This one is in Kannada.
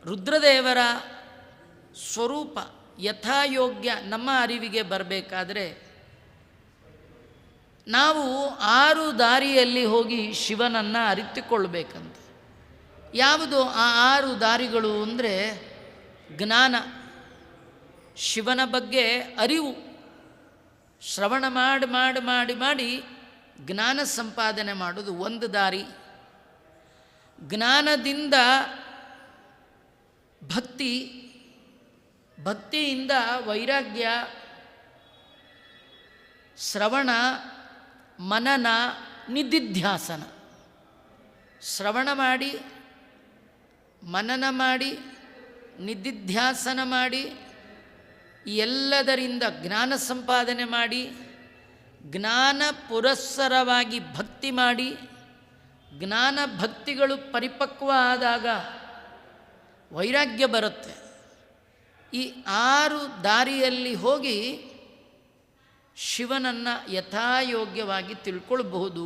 ರುದ್ರದೇವರ ಸ್ವರೂಪ ಯಥಾಯೋಗ್ಯ ನಮ್ಮ ಅರಿವಿಗೆ ಬರಬೇಕಾದ್ರೆ ನಾವು 6 ದಾರಿಯಲ್ಲಿ ಹೋಗಿ ಶಿವನನ್ನು ಅರಿತುಕೊಳ್ಬೇಕಂತ. ಯಾವುದು ಆ 6 ದಾರಿಗಳು ಅಂದರೆ ಜ್ಞಾನ, ಶಿವನ ಬಗ್ಗೆ ಅರಿವು, ಶ್ರವಣ ಮಾಡಿ ಮಾಡಿ ಮಾಡಿ ಮಾಡಿ ಜ್ಞಾನ ಸಂಪಾದನೆ ಮಾಡೋದು ಒಂದು ದಾರಿ. ಜ್ಞಾನದಿಂದ ಭಕ್ತಿ, ಭಕ್ತಿಯಿಂದ ವೈರಾಗ್ಯ, ಶ್ರವಣ, ಮನನ, ನಿಧಿಧ್ಯಾಸನ. ಶ್ರವಣ ಮಾಡಿ, ಮನನ ಮಾಡಿ, ನಿಧಿಧ್ಯಾಸನ ಮಾಡಿ, ಎಲ್ಲದರಿಂದ ಜ್ಞಾನ ಸಂಪಾದನೆ ಮಾಡಿ, ಜ್ಞಾನ ಪುರಸ್ಸರವಾಗಿ ಭಕ್ತಿ ಮಾಡಿ, ಜ್ಞಾನ ಭಕ್ತಿಗಳು ಪರಿಪಕ್ವ ಆದಾಗ ವೈರಾಗ್ಯ ಬರುತ್ತೆ. ಈ 6 ದಾರಿಯಲ್ಲಿ ಹೋಗಿ ಶಿವನನ್ನು ಯಥಾಯೋಗ್ಯವಾಗಿ ತಿಳ್ಕೊಳ್ಬಹುದು.